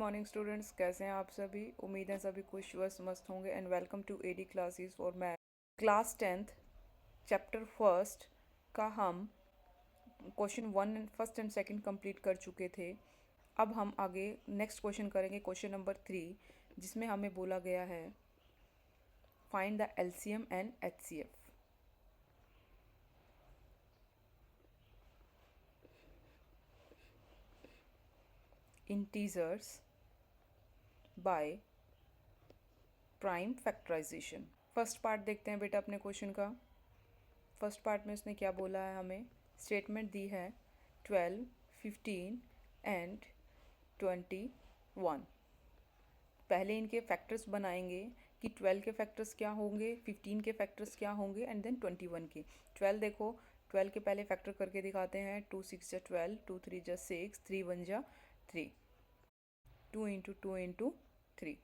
Morning students, कैसे हैं आप सभी। उम्मीद है सभी खुश व मस्त होंगे and welcome to AD classes for math. Class 10th chapter first का हम question one and first and second complete कर चुके थे। अब हम आगे नेक्स्ट क्वेश्चन करेंगे, क्वेश्चन नंबर 3, जिसमें हमें बोला गया है find the LCM and HCF. Integers by prime factorisation. First part देखते हैं बेटा अपने क्वेश्चन का। फर्स्ट पार्ट में उसने क्या बोला है, हमें स्टेटमेंट दी है 12, 15 एंड 21। पहले इनके फैक्टर्स बनाएंगे कि 12 के फैक्टर्स क्या होंगे, 15 के फैक्टर्स क्या होंगे एंड देन 21 के। 12 देखो, 12 के पहले फैक्टर करके दिखाते हैं। 2 6 जा 12, 2 3 जा 6, 3 1 जा 3, 2 into 2 into 3।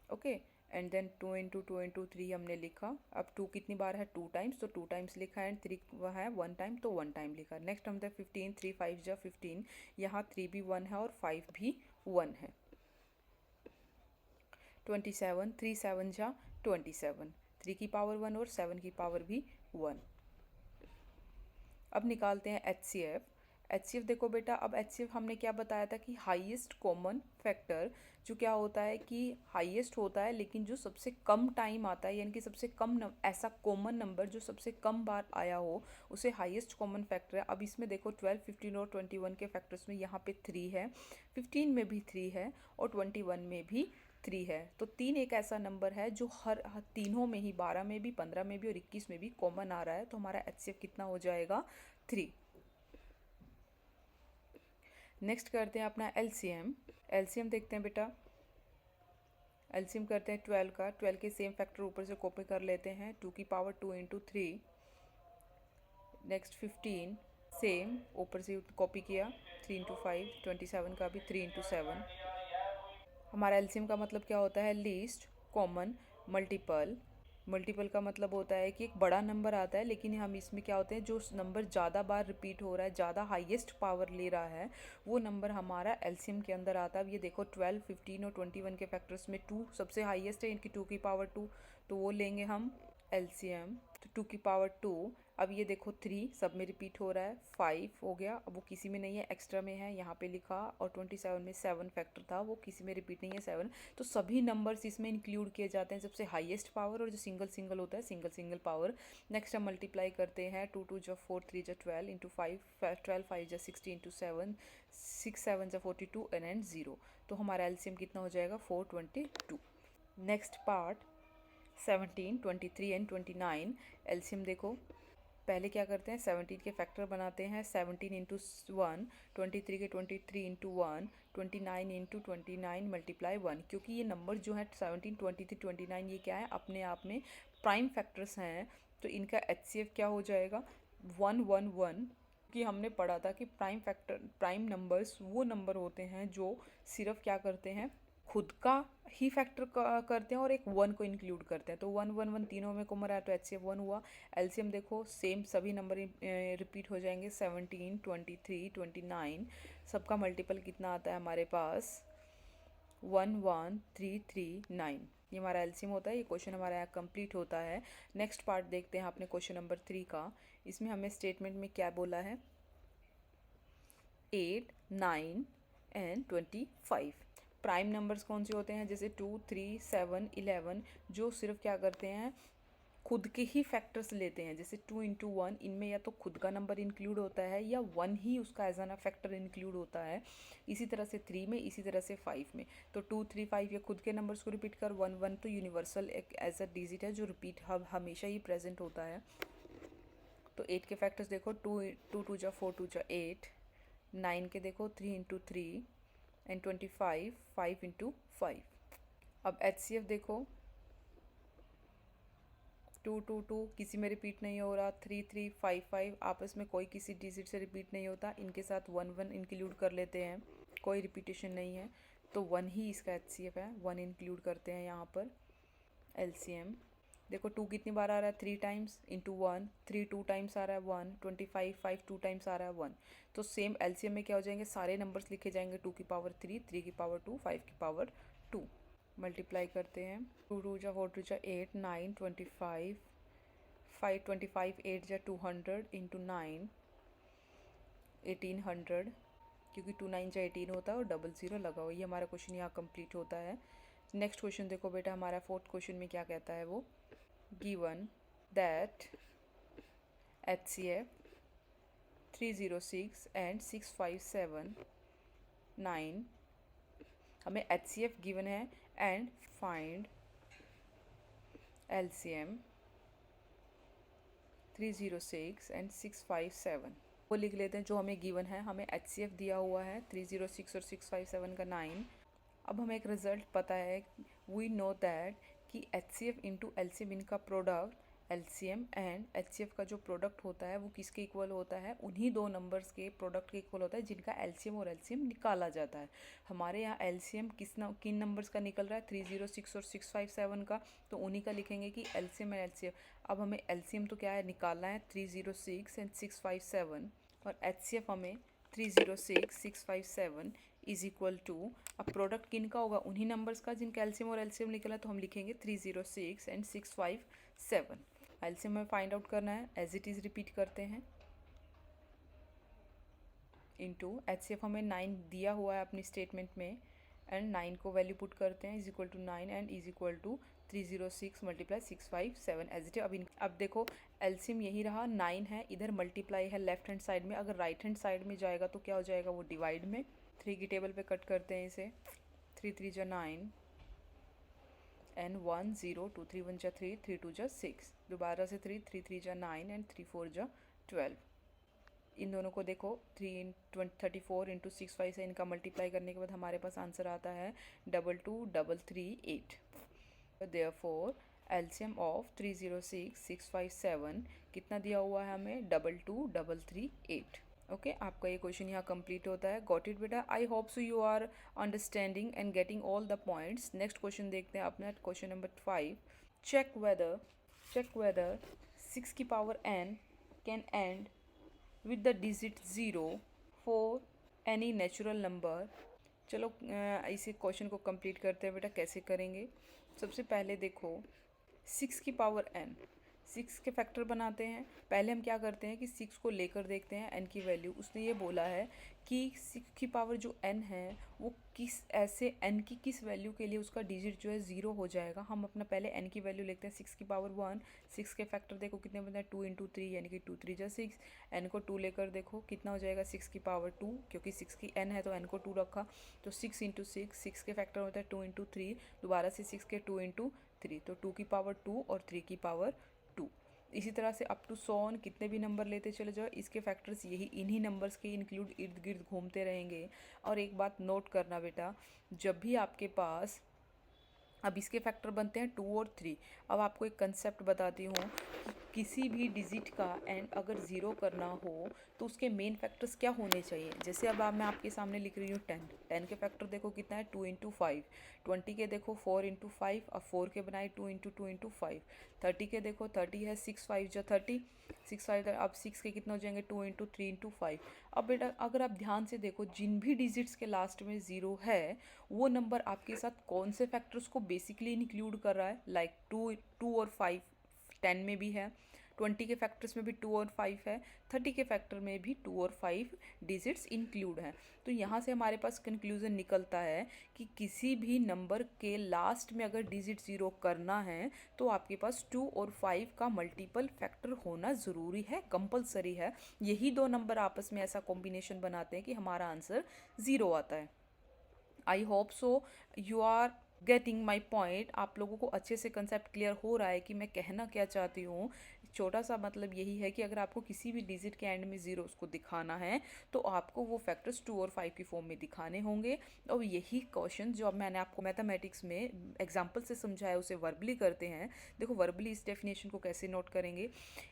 Okay, and then 2 into 2 into 3 हमने लिखा। अब 2 कितनी बार है, 2 टाइम्स, तो 2 टाइम्स लिखा है एंड 3 वह है 1 टाइम, तो 1 टाइम लिखा। नेक्स्ट हम 15, 3 5 जा 15, यहाँ 3 भी 1 है और 5 भी 1 है। 27, 3 7 जा 27, 3 की पावर 1 और 7 की पावर भी 1। अब निकालते हैं एचसीएफ। एचसीएफ देखो बेटा, अब एचसीएफ हमने क्या बताया था कि हाईएस्ट कॉमन फैक्टर जो क्या होता है कि हाईएस्ट होता है, लेकिन जो सबसे कम टाइम आता है, यानी कि सबसे कम ऐसा कॉमन नंबर जो सबसे कम बार आया हो, उसे हाईएस्ट कॉमन फैक्टर है। अब इसमें देखो 12, 15 और 21 के फैक्टर्स में यहाँ पे 3 है, 15 में भी 3 है और 21 में भी 3 है। तो 3 एक ऐसा नंबर है जो हर तीनों में ही, 12 में भी, 15 में भी और 21 में भी कॉमन आ रहा है। तो हमारा एचसीएफ कितना हो जाएगा, 3। नेक्स्ट करते हैं अपना एलसीएम। एलसीएम देखते हैं बेटा। एलसीएम करते हैं 12 का। 12 के सेम फैक्टर ऊपर से कॉपी कर लेते हैं, 2 की पावर 2 इंटू 3। नेक्स्ट 15, सेम ऊपर से कॉपी किया, 3 इंटू 5, 27 का भी 3 इंटू 7। हमारा एलसीएम का मतलब क्या होता है, लीस्ट कॉमन मल्टीपल। मल्टीपल का मतलब होता है कि एक बड़ा नंबर आता है, लेकिन हम इसमें क्या होते हैं, जो नंबर ज़्यादा बार रिपीट हो रहा है, ज़्यादा हाईएस्ट पावर ले रहा है, वो नंबर हमारा एलसीएम के अंदर आता है। अब ये देखो 12, 15 और 21 के फैक्टर्स में 2 सबसे हाईएस्ट है, इनकी 2 की पावर 2, तो वो लेंगे हम एलसीएम। तो 2 की पावर 2। अब ये देखो 3 सब में रिपीट हो रहा है, 5 हो गया, अब वो किसी में नहीं है, एक्स्ट्रा में है, यहाँ पे लिखा। और 27 में 7 फैक्टर था, वो किसी में रिपीट नहीं है, 7। तो सभी नंबर्स इसमें इंक्लूड किए जाते हैं, सबसे हाईएस्ट पावर और जो सिंगल सिंगल होता है, सिंगल सिंगल पावर। नेक्स्ट हम मल्टीप्लाई करते हैं, 2 2 जा 4, 3 जा 12 इंटू 5, 12 5 जा 60 इंटू 7, 6 7 जा 42 एंड 0। तो हमारा एलसीएम कितना हो जाएगा, 422। Next part 17, 23 and 29। एलसीएम देखो, पहले क्या करते हैं, 17 के फैक्टर बनाते हैं, 17 इंटू 1, 23 के 23 इंटू 1, 29 इंटू 29 मल्टीप्लाई 1। क्योंकि ये नंबर जो है 17, 23, 29 ये क्या है, अपने आप में प्राइम फैक्टर्स हैं, तो इनका एचसीएफ क्या हो जाएगा, 111। कि हमने पढ़ा था कि प्राइम फैक्टर, प्राइम नंबर्स वो नंबर होते हैं जो सिर्फ क्या करते हैं, खुद का ही फैक्टर करते हैं और एक 1 को इंक्लूड करते हैं। तो 1 1 1 तीनों में कॉमन आया, तो एचसीएफ 1 हुआ। एलसीएम देखो, सेम सभी नंबर रिपीट हो जाएंगे, 17, 23, 29, सबका मल्टीपल कितना आता है हमारे पास, 11339। ये हमारा एलसीएम होता है। ये क्वेश्चन हमारा यहाँ कंप्लीट होता है। नेक्स्ट पार्ट देखते हैं अपने क्वेश्चन नंबर 3 का। इसमें हमें स्टेटमेंट में क्या बोला है, 8, 9 एंड 25। प्राइम नंबर्स कौन से होते हैं, जैसे 2, 3, 7, 11, जो सिर्फ क्या करते हैं, खुद के ही फैक्टर्स लेते हैं। जैसे 2 इंटू 1, इनमें या तो खुद का नंबर इंक्लूड होता है या 1 ही उसका एज एन फैक्टर इंक्लूड होता है। इसी तरह से 3 में, इसी तरह से 5 में। तो 2, 3, 5 ये खुद के नंबर्स को रिपीट कर, 1 1 तो यूनिवर्सल एक एज अ डिजिट है जो रिपीट हमेशा ही प्रेजेंट होता है। तो 8 के फैक्टर्स देखो, 2 2 2 जा 4, 2 जा 8। 9 के देखो, 3 इंटू 3 एंड 25, 5 इंटू 5। अब एचसीएफ देखो, 2 2 2 किसी में रिपीट नहीं हो रहा, 3 3 5 5 आपस में कोई किसी डिजिट से रिपीट नहीं होता, इनके साथ 1 1 इंक्लूड कर लेते हैं, कोई रिपीटेशन नहीं है, तो 1 ही इसका एचसीएफ है, 1 इंक्लूड करते हैं यहाँ पर। एलसीएम देखो 2 कितनी बार आ रहा है, 3 टाइम्स इंटू 1, 3 2 टाइम्स आ रहा है 1, 25 5 2 टाइम्स आ रहा है 1। तो सेम एलसीएम में क्या हो जाएंगे, सारे नंबर्स लिखे जाएंगे, 2 की पावर 3, 3 की पावर 2, 5 की पावर 2। मल्टीप्लाई करते हैं, 2 2 जा 4 2 जा 8, 9 25, 5 25 8 जा 200 इंटू 9 1800, क्योंकि 2 9 जा 18 होता है और डबल ज़ीरो लगा हुआ। ये हमारा क्वेश्चन यहाँ कंप्लीट होता है। नेक्स्ट क्वेश्चन देखो बेटा, हमारा फोर्थ क्वेश्चन में क्या कहता है वो, गिवन दैट HCF 306 एंड 657 9, हमें HCF गिवन है एंड फाइंड LCM 306 एंड 657। वो लिख लेते हैं जो हमें गिवन है। हमें HCF दिया हुआ है 306 और 657 का 9। अब हमें एक रिजल्ट पता है, वी नो दैट कि HCF इंटू LCM इनका प्रोडक्ट, LCM एंड HCF का जो प्रोडक्ट होता है वो किसके इक्वल होता है, उन्हीं दो नंबर्स के प्रोडक्ट के इक्वल होता है जिनका LCM और LCM निकाला जाता है। हमारे यहाँ LCM किन नंबर्स का निकल रहा है, 306 और 657 का, तो उन्हीं का लिखेंगे कि LCM एंड LCM। अब हमें LCM तो क्या है निकालना है, 306 एंड 657, और HCF हमें 306 657 इज इक्वल टू, अब प्रोडक्ट किन का होगा, उन्हीं नंबर्स का जिनका एलसीएम और एलसीएम निकला, तो हम लिखेंगे 306 एंड 657। एलसीएम में फाइंड आउट करना है, एज इट इज़ रिपीट करते हैं, इनटू एचसीएफ हमें 9 दिया हुआ है अपनी स्टेटमेंट में, एंड 9 को वैल्यू पुट करते हैं, is equal to 9 and is equal to 306 multiply 657 as it is. अब देखो एलसीएम यही रहा, 9 है, इधर मल्टीप्लाई है लेफ्ट हैंड साइड में, अगर राइट हैंड साइड में जाएगा तो क्या हो जाएगा, वो डिवाइड में। 3 की टेबल पे कट करते हैं इसे, 3 3 जा 9 एंड 1 0, 2 3 1 जा 3, 3 2 जा 6, दोबारा से 3 3 3 जा 9 एंड 3 4 जा 12। इन दोनों को देखो, 34 इंटू 65 से इनका मल्टीप्लाई करने के बाद हमारे पास आंसर आता है 22338। देयरफॉर एलसीएम ऑफ 306 657 कितना दिया हुआ है हमें, 22338। ओके, आपका ये क्वेश्चन यहाँ कंप्लीट होता है। गॉट इट बेटा, I hope so you are understanding and getting all the points. Next question देखते हैं अपना, क्वेश्चन नंबर 5। चेक वेदर 6 की power n can and with the digit 0 for any natural number। चलो इसी question को complete करते हैं बेटा, कैसे करेंगे। सबसे पहले देखो 6 की पावर n, 6 के फैक्टर बनाते हैं। पहले हम क्या करते हैं कि 6 को लेकर देखते हैं n की वैल्यू। उसने ये बोला है कि 6 की पावर जो n है वो किस ऐसे n की किस वैल्यू के लिए उसका डिजिट जो है 0 हो जाएगा। हम अपना पहले n की वैल्यू लेते हैं, 6 की पावर 1, 6 के फैक्टर देखो कितने बनते हैं, 2 इंटू 3 यानी कि 2 3 जा 6, n को 2 लेकर देखो कितना हो जाएगा, 6 की पावर 2, क्योंकि 6 की n है तो n को 2 रखा, तो 6 इंटू 6 के फैक्टर होता है 2 इंटू 3, दोबारा से 6 के 2 इंटू 3, तो 2 की पावर 2 और 3 की पावर 2। इसी तरह से अप टू 100 कितने भी नंबर लेते चले जाओ, इसके फैक्टर्स यही इन्हीं नंबर्स के इंक्लूड इर्द गिर्द घूमते रहेंगे। और एक बात नोट करना बेटा, जब भी आपके पास, अब इसके फैक्टर बनते हैं 2 और 3। अब आपको एक कंसेप्ट बताती हूँ कि किसी भी डिजिट का एंड अगर ज़ीरो करना हो तो उसके मेन फैक्टर्स क्या होने चाहिए। जैसे अब मैं आपके सामने लिख रही हूँ 10 के फैक्टर देखो कितना है, 2 इंटू 5, 20 के देखो 4 इंटू 5, अब 4 के बनाए 2 इंटू 5, 30 के देखो 30 है, 6 5 जा 30, 6 5, अब 6 के कितने हो जाएंगे, 2 इंटू 3 इंटू 5। अब बेटा अगर आप ध्यान से देखो, जिन भी डिजिट्स के लास्ट में ज़ीरो है वो नंबर आपके साथ कौन से फैक्टर्स को बेसिकली इंक्लूड कर रहा है, लाइक 2 और 5 10 में भी है, 20 के फैक्टर्स में भी 2 और 5 है, 30 के फैक्टर में भी 2 और 5 डिजिट्स इंक्लूड हैं। तो यहाँ से हमारे पास कंक्लूजन निकलता है कि किसी भी नंबर के लास्ट में अगर डिजिट ज़ीरो करना है तो आपके पास 2 और 5 का मल्टीपल फैक्टर होना ज़रूरी है, कंपलसरी है। यही दो नंबर आपस में ऐसा कॉम्बिनेशन बनाते हैं कि हमारा आंसर ज़ीरो आता है। I hope so you are getting my point. आप लोगों को अच्छे से कंसेप्ट क्लियर हो रहा है कि मैं कहना क्या चाहती हूँ। छोटा सा मतलब यही है कि अगर आपको किसी भी डिजिट के एंड में ज़ीरो उसको दिखाना है तो आपको वो फैक्टर्स 2 और 5 की फॉर्म में दिखाने होंगे। और यही क्वेश्चन जो अब मैंने आपको मैथमेटिक्स में एग्जाम्पल से समझाया उसे वर्बली करते हैं। देखो वर्बली इस डेफिनेशन को कैसे नोट करेंगे,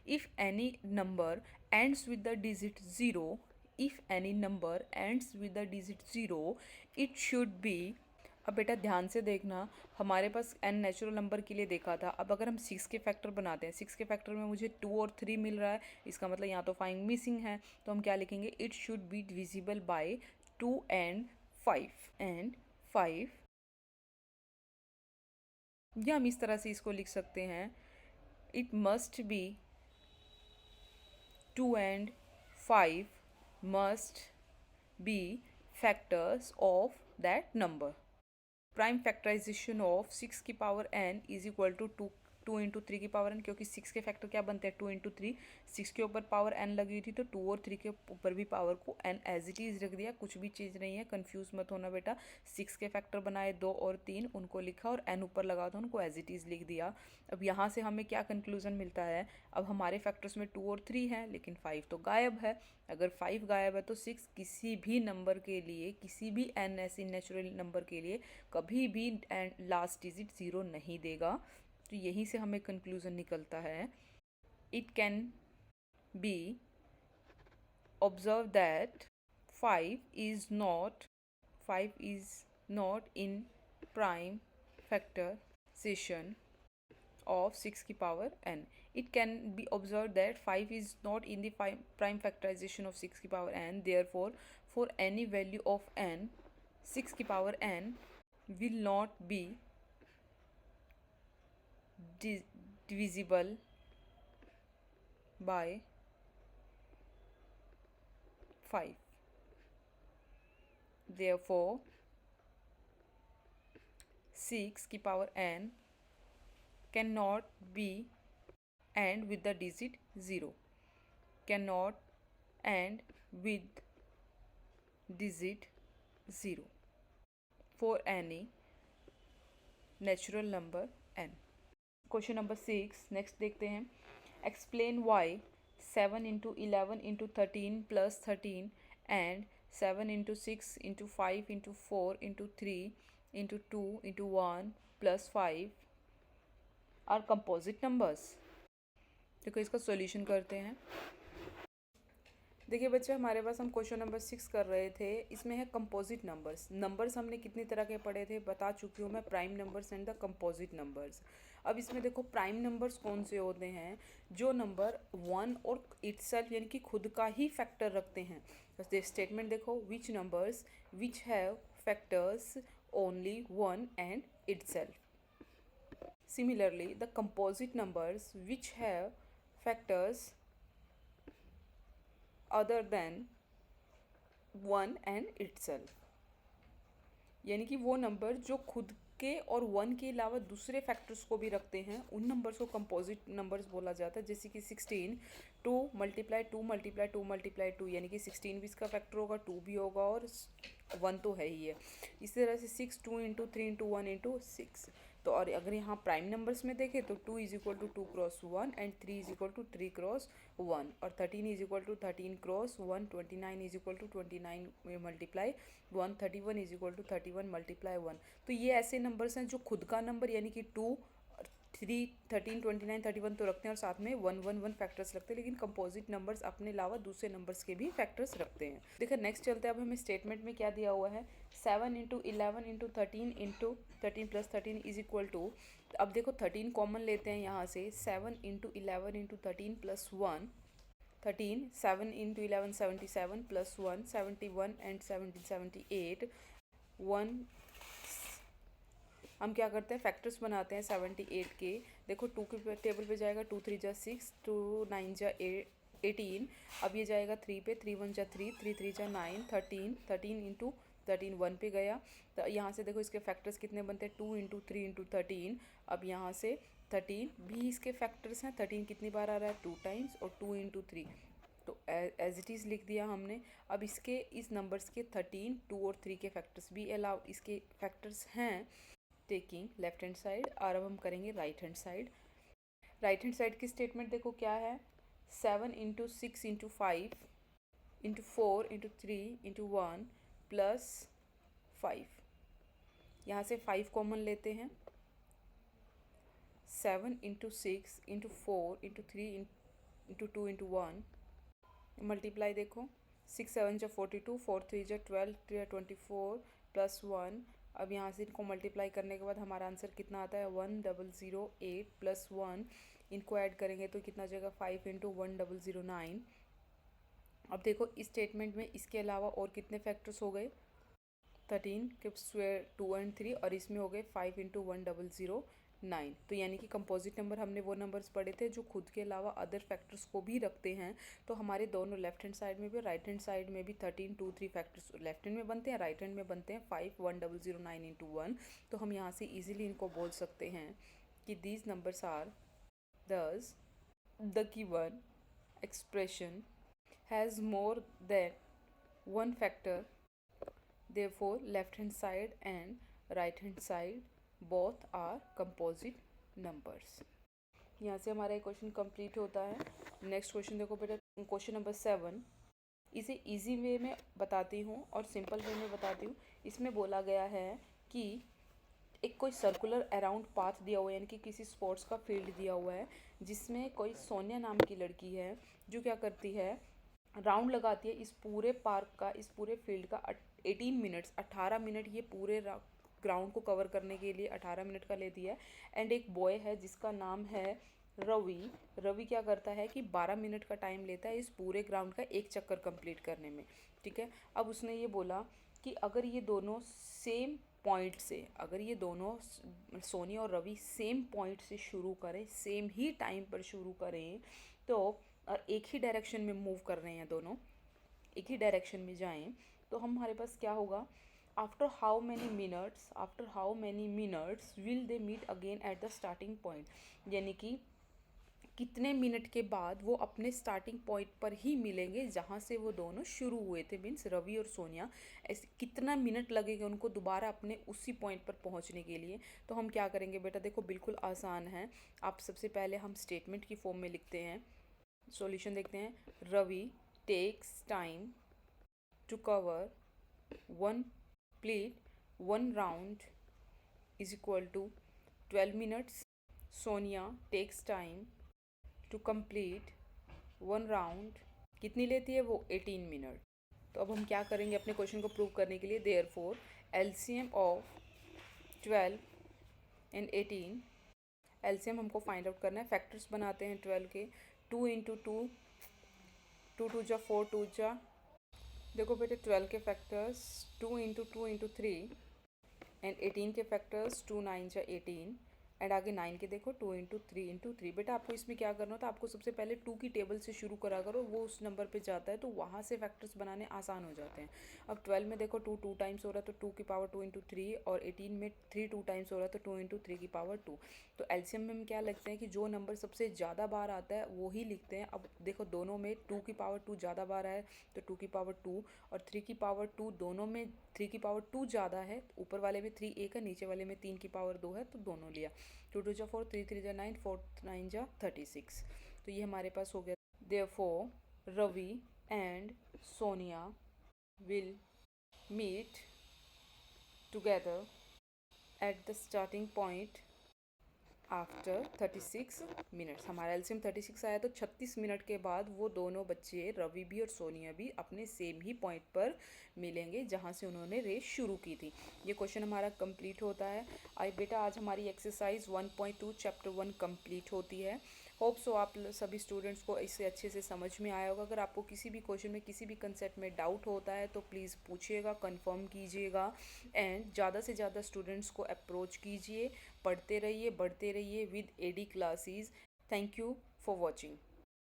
if any number ends with the digit zero, if any number ends with the digit 0 it should be, अब बेटा ध्यान से देखना, हमारे पास n नेचुरल नंबर के लिए देखा था। अब अगर हम 6 के फैक्टर बनाते हैं, 6 के फैक्टर में मुझे 2 और 3 मिल रहा है, इसका मतलब यहाँ तो 5 मिसिंग है, तो हम क्या लिखेंगे, it should be divisible by 2 and 5 या हम इस तरह से इसको लिख सकते हैं, it must be 2 and 5 must be factors of that number. Prime factorisation of 6 की power n is equal to 2 into 3 की पावर n, क्योंकि 6 के फैक्टर क्या बनते हैं 2 इंटू 3, 6 के ऊपर पावर n लगी हुई थी तो 2 और 3 के ऊपर भी पावर को n एज इट इज़ रख दिया, कुछ भी चीज़ नहीं है, कंफ्यूज मत होना बेटा। 6 के फैक्टर बनाए 2 और 3, उनको लिखा और n ऊपर लगा था, उनको एज इट इज़ लिख दिया। अब यहाँ से हमें क्या कंक्लूजन मिलता है, अब हमारे फैक्टर्स में 2 और 3 हैं लेकिन 5 तो गायब है। अगर 5 गायब है तो 6 किसी भी नंबर के लिए, किसी भी n ऐसी नेचुरल नंबर के लिए कभी भी लास्ट डिजिट 0 नहीं देगा। तो यहीं से हमें कंक्लूजन निकलता है, it can be observe that 5 is not in prime factorization of 6 की power n. It can be observed that 5 is not in the prime factorization of 6 की power n. Therefore, for any value of n, 6 की power n will not be divisible by 5. Therefore, 6 की power n cannot be end with the digit 0. Cannot end with digit 0 for any natural number n. Question number 6 next देखते हैं। Explain why 7 into 11 into 13 plus 13 and 7 into 6 into 5 into 4 into 3 into 2 into 1 plus 5 are composite numbers. देखो इसका solution करते हैं। देखिए बच्चे, हमारे पास हम क्वेश्चन नंबर 6 कर रहे थे, इसमें है कंपोजिट नंबर्स। नंबर्स हमने कितनी तरह के पढ़े थे बता चुकी हूँ मैं, prime numbers and the composite numbers. अब इसमें देखो प्राइम नंबर्स कौन से होते हैं, जो नंबर 1 और इटसेल्फ यानी कि खुद का ही फैक्टर रखते हैं। स्टेटमेंट देखो, which numbers which have factors only 1 and itself. Similarly the composite numbers which have factors other than 1 and itself, यानी कि वो नंबर जो खुद के और 1 के अलावा दूसरे फैक्टर्स को भी रखते हैं, उन नंबर्स को कंपोजिट नंबर्स बोला जाता है। जैसे कि 16 2 मल्टीप्लाई 2 मल्टीप्लाई 2 मल्टीप्लाई 2, यानी कि 16 भी इसका फैक्टर होगा, 2 भी होगा और 1 तो है ही है। इसी तरह से 6 2 इंटू 3 इंटू 1 इंटू 6। तो और अगर यहाँ प्राइम नंबर्स में देखें तो 2 is equal to 2 cross 1 and 3 is equal to 3 cross 1 और 13 is equal to 13 cross 1, 29 is equal to 29 multiply 1, 31 is equal to 31 multiply 1। तो ये ऐसे नंबर्स हैं जो खुद का नंबर यानी कि 2 3 13 29 31 तो रखते हैं और साथ में 1 1 1 फैक्टर्स रखते हैं, लेकिन कंपोजिट नंबर्स अपने अलावा दूसरे नंबर्स के भी फैक्टर्स रखते हैं। देखो नेक्स्ट चलते हैं। अब हमें स्टेटमेंट में क्या दिया हुआ है, 7 into 11 into 13 plus 13 is equal to, अब देखो 13 कॉमन लेते हैं यहाँ से, 7 into 11 into 13 plus 1 13, 7 into 11 77 plus 1 71 and 17 78 1। हम क्या करते हैं, फैक्टर्स बनाते हैं 78 के। देखो 2 के टेबल पे जाएगा, 2 3 जा 6, 2 9 जा 18। अब ये जाएगा 3 पे, 3 1 जा 3, 3 3 जा 9, 13 13 इंटू 13 1 पे गया। तो यहाँ से देखो इसके फैक्टर्स कितने बनते हैं, 2 इंटू 3 इंटू 13। अब यहाँ से 13 भी इसके फैक्टर्स हैं, 13 कितनी बार आ रहा है 2 टाइम्स और 2 इंटू 3, तो एज इट इज़ लिख दिया हमने। अब इसके इस नंबर्स के 13 2 और 3 के फैक्टर्स भी अलाउ इसके फैक्टर्स हैं, टेकिंग लेफ्ट हैंड साइड। और अब हम करेंगे right hand side. Right hand side की स्टेटमेंट देखो क्या है, 7 into 6 into 5 into 4 into 3 into 1 plus 5। यहाँ से 5 कॉमन लेते हैं, 7 into 6 into 4 into 3 into 2 into 1 multiply देखो, 6 7 जा 42, 4 3 जा 12, 3 24 प्लस 1 अब यहाँ से इनको मल्टीप्लाई करने के बाद हमारा आंसर कितना आता है 1008 प्लस 1, इनको ऐड करेंगे तो कितना आ जाएगा 5 इंटू 1009। अब देखो इस स्टेटमेंट में इसके अलावा और कितने फैक्टर्स हो गए, 13 के स्क्वायर 2 एंड 3, और इसमें हो गए 5 इंटू 1009। तो यानी कि कंपोजिट नंबर हमने वो नंबर्स पढ़े थे जो खुद के अलावा अदर फैक्टर्स को भी रखते हैं। तो हमारे दोनों लेफ्ट हैंड साइड में भी राइट हैंड साइड में भी 13 2 3 फैक्टर्स लेफ्ट हैंड में बनते हैं, राइट हैंड में बनते हैं 5 1009 इंटू 1। तो हम यहाँ से ईजिली इनको बोल सकते हैं कि दीज नंबर्स आर दस the given expression has more than one factor, therefore left hand side and right hand side both are composite numbers। यहाँ से हमारा एक क्वेश्चन कंप्लीट होता है। नेक्स्ट क्वेश्चन देखो बेटा, क्वेश्चन नंबर 7। इसे इजी वे में बताती हूँ और सिंपल वे में बताती हूँ। इसमें बोला गया है कि एक कोई सर्कुलर अराउंड पाथ दिया हुआ है, यानी कि किसी स्पोर्ट्स का फील्ड दिया हुआ है जिसमें कोई सोनिया नाम की लड़की है जो क्या करती है, राउंड लगाती है इस पूरे पार्क का, इस पूरे फील्ड का 18 मिनट्स 18 मिनट ये पूरे ग्राउंड को कवर करने के लिए 18 मिनट का लेती है। एंड एक बॉय है जिसका नाम है रवि। रवि क्या करता है कि 12 मिनट का टाइम लेता है इस पूरे ग्राउंड का एक चक्कर कंप्लीट करने में। ठीक है, अब उसने ये बोला कि अगर ये दोनों सेम पॉइंट से, अगर ये दोनों सोनिया और रवि सेम पॉइंट से शुरू करें, सेम ही टाइम पर शुरू करें, तो और एक ही डायरेक्शन में मूव कर रहे हैं दोनों, एक ही डायरेक्शन में जाएं, तो हमारे पास क्या होगा, after how many minutes will they meet again at the starting point. यानी कि कितने मिनट के बाद वो अपने स्टार्टिंग पॉइंट पर ही मिलेंगे जहाँ से वो दोनों शुरू हुए थे, मीन्स रवि और सोनिया। ऐसे कितना मिनट लगेगा उनको दोबारा अपने उसी पॉइंट पर पहुँचने के लिए। तो हम क्या करेंगे बेटा, देखो बिल्कुल आसान है। आप सबसे पहले हम स्टेटमेंट की फॉर्म में लिखते हैं, सॉल्यूशन देखते हैं। Ravi takes time to cover one plate 1 round is equal to 12 minutes. Sonia takes time to complete 1 round, कितनी लेती है वो, 18 मिनट। तो अब हम क्या करेंगे अपने क्वेश्चन को प्रूव करने के लिए, therefore LCM of 12 and 18, LCM हमको फाइंड आउट करना है। फैक्टर्स बनाते हैं 12 के, 2 इंटू 2, 2 2 जा 4 2 जा, देखो बेटे 12 के फैक्टर्स 2 इंटू 2 इंटू 3, एंड 18 के फैक्टर्स 2 9 जा 18, एंड आगे 9 के देखो 2 इंटू 3 इंटू 3। बेटा आपको इसमें क्या करना होता है, आपको सबसे पहले 2 की टेबल से शुरू करा करो, वो उस नंबर पे जाता है तो वहाँ से फैक्टर्स बनाने आसान हो जाते हैं। अब 12 में देखो 2 2 टाइम्स हो रहा है तो 2 की पावर 2 इंटू 3, और 18 में 3 2 टाइम्स हो रहा है तो 2 इंटू 3 की पावर 2। तो एलसीएम में हम क्या लिखते हैं कि जो नंबर सबसे ज़्यादा बार आता है वो ही लिखते हैं। अब देखो दोनों में 2 की पावर 2 ज़्यादा बार है तो 2 की पावर 2, और 3 की पावर 2, दोनों में 3 की पावर 2 ज़्यादा है, ऊपर वाले में 3 एक है, नीचे वाले में 3 की पावर 2 है, तो दोनों लिया। 2 2 जा 4, 3 3 जा 9, 4 9 जा 36। तो ये हमारे पास हो गया। Therefore Ravi and Sonia will meet together at the starting point after 36 minutes. हमारा एलसीएम 36 आया, तो 36 मिनट के बाद वो दोनों बच्चे रवि भी और सोनिया भी अपने सेम ही पॉइंट पर मिलेंगे जहाँ से उन्होंने रेस शुरू की थी। ये क्वेश्चन हमारा कंप्लीट होता है। आई बेटा आज हमारी एक्सरसाइज 1.2 चैप्टर 1 कंप्लीट होती है। होप सो आप सभी स्टूडेंट्स को इससे अच्छे से समझ में आया होगा। अगर आपको किसी भी क्वेश्चन में किसी भी कंसेप्ट में डाउट होता है तो प्लीज़ पूछिएगा, कंफर्म कीजिएगा, एंड ज़्यादा से ज़्यादा स्टूडेंट्स को अप्रोच कीजिए। पढ़ते रहिए, बढ़ते रहिए with AD classes. Thank you for watching.